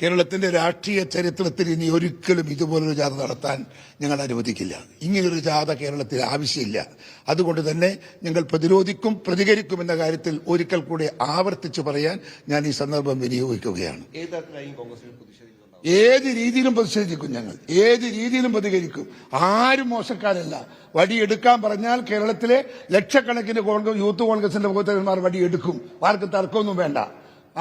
കേരളത്തിന്റെ രാഷ്ട്രീയ ചരിത്രത്തിൽ ഇനി ഒരിക്കലും ഇതുപോലൊരു ജാഥ നടത്താൻ ഞങ്ങൾ അനുവദിക്കില്ല. ഇങ്ങനൊരു ജാഥ കേരളത്തിൽ ആവശ്യമില്ല. അതുകൊണ്ട് തന്നെ ഞങ്ങൾ പ്രതിരോധിക്കും, പ്രതികരിക്കും എന്ന കാര്യത്തിൽ ഒരിക്കൽ കൂടി ആവർത്തിച്ചു പറയാൻ ഞാൻ ഈ സന്ദർഭം വിനിയോഗിക്കുകയാണ്. ഏത് രീതിയിലും പ്രതിഷേധിക്കും, ഞങ്ങൾ ഏത് രീതിയിലും പ്രതികരിക്കും. ആരും മോശക്കാരല്ല. വടിയെടുക്കാൻ പറഞ്ഞാൽ കേരളത്തിലെ ലക്ഷക്കണക്കിന് യൂത്ത് കോൺഗ്രസിന്റെ പ്രവർത്തകന്മാർ വടിയെടുക്കും. ആർക്കും തർക്കമൊന്നും വേണ്ട.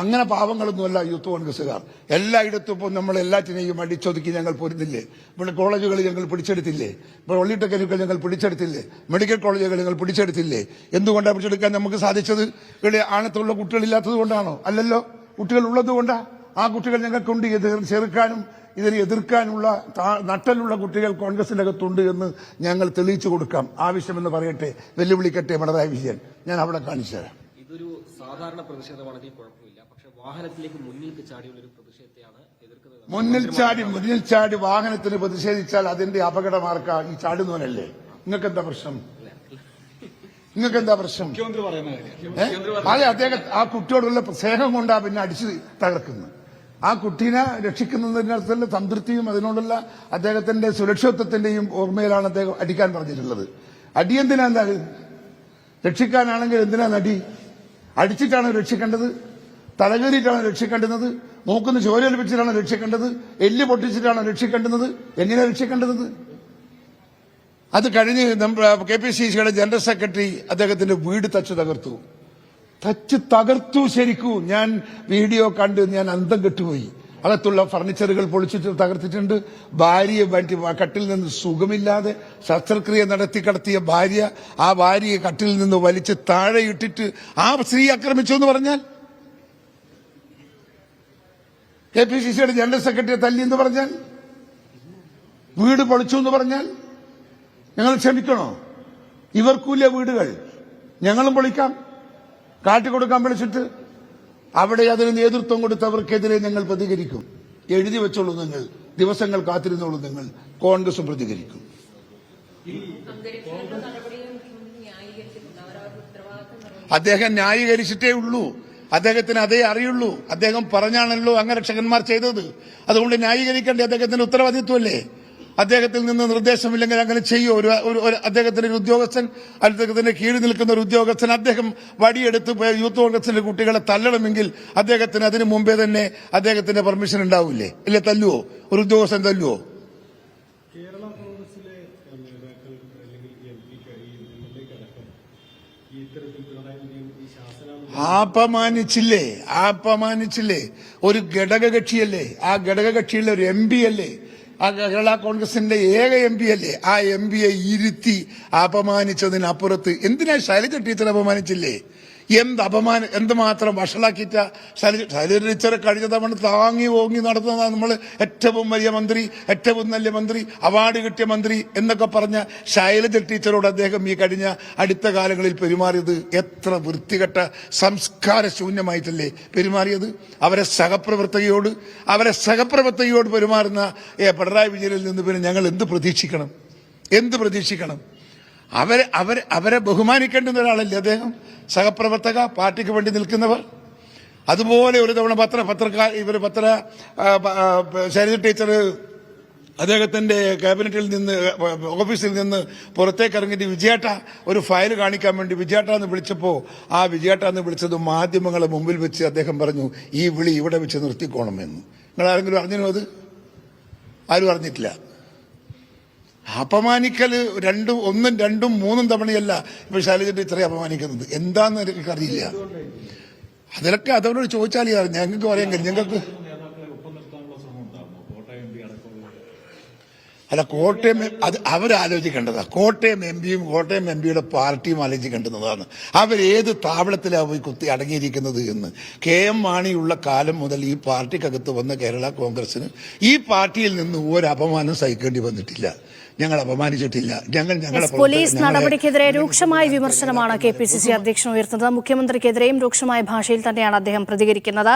അങ്ങനെ പാവങ്ങളൊന്നുമല്ല യൂത്ത് കോൺഗ്രസുകാർ. എല്ലായിടത്തും ഇപ്പോൾ നമ്മൾ എല്ലാറ്റിനെയും അടിച്ചൊതുക്കി ഞങ്ങൾ പോരുന്നില്ലേ. ഇവിടെ കോളേജുകൾ ഞങ്ങൾ പിടിച്ചെടുത്തില്ലേ, ഇപ്പോൾ പോളിടെക്നിക്കുകൾ ഞങ്ങൾ പിടിച്ചെടുത്തില്ലേ, മെഡിക്കൽ കോളേജുകൾ ഞങ്ങൾ പിടിച്ചെടുത്തില്ലേ. എന്തുകൊണ്ടാണ് പിടിച്ചെടുക്കാൻ നമുക്ക് സാധിച്ചത്? ഇവിടെ ആണത്തുള്ള കുട്ടികളില്ലാത്തത് കൊണ്ടാണോ? അല്ലല്ലോ, കുട്ടികൾ ഉള്ളത് കൊണ്ടാ. ആ കുട്ടികൾ ഞങ്ങൾക്കുണ്ട്. ചെറുക്കാനും ഇതിനെ എതിർക്കാനുള്ള നട്ടലുള്ള കുട്ടികൾ കോൺഗ്രസിന്റെ അകത്തുണ്ട് എന്ന് ഞങ്ങൾ തെളിയിച്ചു കൊടുക്കാം. ആവശ്യമെന്ന് പറയട്ടെ, വെല്ലുവിളിക്കട്ടെ പിണറായി വിജയൻ. ഞാൻ അവിടെ കാണിച്ചു തരാം. ഇതൊരു സാധാരണ പ്രതിഷേധമാണെങ്കിൽ കുഴപ്പമില്ല, പക്ഷെ വാഹനത്തിലേക്ക് മുന്നിൽ ചാടിയുള്ള ഒരു പ്രതിഷേധത്തെയാണ് എതിർക്കുന്നത്. മുന്നിൽ ചാടി വാഹനത്തിന് പ്രതിഷേധിച്ചാൽ അതിന്റെ അപകടമാർക്ക ഈ ചാടുന്നവനല്ലേ? നിങ്ങൾക്ക് എന്താ പ്രശ്നം? അതെ, അദ്ദേഹം ആ കുട്ടിയോടുള്ള സ്നേഹം കൊണ്ടാ പിന്നെ അടിച്ചു തകർക്കുന്നത്. ആ കുട്ടീനെ രക്ഷിക്കുന്നതിനകത്തുള്ള സംതൃപ്തിയും അതിനോടുള്ള അദ്ദേഹത്തിന്റെ സുരക്ഷിതത്വത്തിന്റെയും ഓർമ്മയിലാണ് അദ്ദേഹം അടിക്കാൻ പറഞ്ഞിട്ടുള്ളത്. അടിയെന്തിനാ? രക്ഷിക്കാനാണെങ്കിൽ എന്തിനാ നടി? അടിച്ചിട്ടാണ് രക്ഷിക്കേണ്ടത്? തലകേറിയിട്ടാണ് രക്ഷിക്കേണ്ടുന്നത്? മൂക്കുന്ന് ചോരയൊലിപ്പിച്ചിട്ടാണ് രക്ഷിക്കേണ്ടത്? എല്ല് പൊട്ടിച്ചിട്ടാണ് രക്ഷിക്കേണ്ടുന്നത്? എങ്ങനെയാണ് രക്ഷിക്കേണ്ടത്? അത് കഴിഞ്ഞ് KPCCയുടെ ജനറൽ സെക്രട്ടറി അദ്ദേഹത്തിന്റെ വീട് തച്ചു തകർത്തു. ശരിക്കും ഞാൻ വീഡിയോ കണ്ട് ഞാൻ അന്തം കെട്ടുപോയി. അകത്തുള്ള ഫർണിച്ചറുകൾ പൊളിച്ചിട്ട് തകർത്തിട്ടുണ്ട്. ഭാര്യയെ കട്ടിൽ നിന്ന് സുഖമില്ലാതെ ശസ്ത്രക്രിയ നടത്തി കടത്തിയ ഭാര്യ, ആ ഭാര്യയെ കട്ടിൽ നിന്ന് വലിച്ച് താഴെ ഇട്ടിട്ട് ആ സ്ത്രീ ആക്രമിച്ചു എന്ന് പറഞ്ഞാൽ, KPCCയുടെ ജനറൽ സെക്രട്ടറിയെ തല്ലി എന്ന് പറഞ്ഞാൽ, വീട് പൊളിച്ചു എന്ന് പറഞ്ഞാൽ ഞങ്ങൾ ക്ഷമിക്കണോ? ഇവർക്കൂല്ല വീടുകൾ, ഞങ്ങളും പൊളിക്കാം, കാട്ടിക്കൊടുക്കാൻ വിളിച്ചിട്ട്. അവിടെ അതിന് നേതൃത്വം കൊടുത്തവർക്കെതിരെ ഞങ്ങൾ പ്രതികരിക്കും. എഴുതി വെച്ചോളൂ, നിങ്ങൾ ദിവസങ്ങൾ കാത്തിരുന്നോളൂ, നിങ്ങൾ കോൺഗ്രസും പ്രതികരിക്കും. അദ്ദേഹം ന്യായീകരിച്ചിട്ടേ ഉള്ളൂ. അദ്ദേഹത്തിന് അതേ അറിയുള്ളൂ. അദ്ദേഹം പറഞ്ഞാണല്ലോ അംഗരക്ഷകന്മാർ ചെയ്തത്. അതുകൊണ്ട് ന്യായീകരിക്കേണ്ട അദ്ദേഹത്തിന്റെ ഉത്തരവാദിത്വമല്ലേ? അദ്ദേഹത്തിൽ നിന്ന് നിർദ്ദേശമില്ലെങ്കിൽ അങ്ങനെ ചെയ്യൂ. അദ്ദേഹത്തിന്റെ ഒരു ഉദ്യോഗസ്ഥൻ, അദ്ദേഹത്തിന്റെ കീഴിൽ നിൽക്കുന്ന ഒരു ഉദ്യോഗസ്ഥൻ അദ്ദേഹം വടിയെടുത്ത് യൂത്ത് കോൺഗ്രസിന്റെ കുട്ടികളെ തല്ലണമെങ്കിൽ അദ്ദേഹത്തിന് അതിനു മുമ്പേ തന്നെ അദ്ദേഹത്തിന്റെ പെർമിഷൻ ഉണ്ടാവില്ലേ? ഇല്ലേ? തല്ലുവോ? ഒരു ഉദ്യോഗസ്ഥൻ തല്ലുവോ? അപമാനിച്ചില്ലേ? ഒരു ഘടകകക്ഷിയല്ലേ? ആ ഘടകകക്ഷിയിലെ ഒരു MP അല്ലേ? ആ കേരള കോൺഗ്രസിന്റെ ഏക MP അല്ലേ? ആ MP-യെ ഇരുത്തി അപമാനിച്ചതിനപ്പുറത്ത് എന്തിനാ ശൈലജ ടീച്ചർ അപമാനിച്ചില്ലേ? എന്തുമാത്രം വഷളാക്കിയിട്ട ശൈലജ ടീച്ചറെ കഴിഞ്ഞ തവണ താങ്ങി ഓങ്ങി നടത്തുന്നതാണ് നമ്മൾ ഏറ്റവും വലിയ മന്ത്രി, ഏറ്റവും നല്ല മന്ത്രി, അവാർഡ് കിട്ടിയ മന്ത്രി എന്നൊക്കെ പറഞ്ഞ ശൈലജ ടീച്ചറോട് അദ്ദേഹം ഈ കഴിഞ്ഞ അടുത്ത കാലങ്ങളിൽ പെരുമാറിയത് എത്ര വൃത്തികെട്ട സംസ്കാര ശൂന്യമായിട്ടല്ലേ പെരുമാറിയത്? അവരെ സഹപ്രവർത്തകയോട് പെരുമാറുന്ന പിണറായി വിജയനിൽ നിന്ന് പിന്നെ ഞങ്ങൾ എന്ത് പ്രതീക്ഷിക്കണം? അവരെ ബഹുമാനിക്കേണ്ടുന്ന ഒരാളല്ലേ അദ്ദേഹം? സഹപ്രവർത്തക, പാർട്ടിക്ക് വേണ്ടി നിൽക്കുന്നവർ. അതുപോലെ ഒരു തവണ ശൈലജ ടീച്ചർ അദ്ദേഹത്തിന്റെ ക്യാബിനറ്റിൽ നിന്ന്, ഓഫീസിൽ നിന്ന് പുറത്തേക്ക് ഇറങ്ങിയിട്ട് വിജയേട്ട ഒരു ഫയൽ കാണിക്കാൻ വേണ്ടി വിജയേട്ട എന്ന് വിളിച്ചപ്പോ ആ വിജയേട്ട എന്ന് വിളിച്ചത് മാധ്യമങ്ങളെ മുമ്പിൽ വെച്ച് അദ്ദേഹം പറഞ്ഞു, ഈ വിളി ഇവിടെ വെച്ച് നിർത്തിക്കോണമെന്ന്. നിങ്ങൾ ആരെങ്കിലും അറിഞ്ഞോ? അത് ആരും അറിഞ്ഞിട്ടില്ല. അപമാനിക്കല് ഒന്നും രണ്ടും മൂന്നും തവണയല്ല ഇപ്പൊ ശൈലജ ടീച്ചറെ അപമാനിക്കുന്നത്. എന്താന്ന് എനിക്കറിയില്ല. അതിലൊക്കെ അതവരോട് ചോദിച്ചാലേ ഞങ്ങൾക്ക് പറയാൻ കഴിയും. ഞങ്ങൾക്ക് അല്ല, കോട്ടയം അത് അവരാലോചിക്കേണ്ടതാ. കോട്ടയം MP-യുടെ പാർട്ടിയും ആലോചിക്കേണ്ടുന്നതാണ്. അവരേത് താവളത്തിലാണ് പോയി കുത്തി അടങ്ങിയിരിക്കുന്നത് എന്ന്. KM മാണിയുള്ള കാലം മുതൽ ഈ പാർട്ടിക്കകത്ത് വന്ന കേരള കോൺഗ്രസിന് ഈ പാർട്ടിയിൽ നിന്ന് ഒരു അപമാനം സഹിക്കേണ്ടി വന്നിട്ടില്ല. ഞങ്ങൾ അപമാനിച്ചിട്ടില്ല. പോലീസ് നടപടിക്കെതിരെ രൂക്ഷമായ വിമർശനമാണ് KPCC അധ്യക്ഷൻ ഉയർത്തുന്നത്. മുഖ്യമന്ത്രിക്കെതിരെയും രൂക്ഷമായ ഭാഷയിൽ തന്നെയാണ് അദ്ദേഹം പ്രതികരിക്കുന്നത്.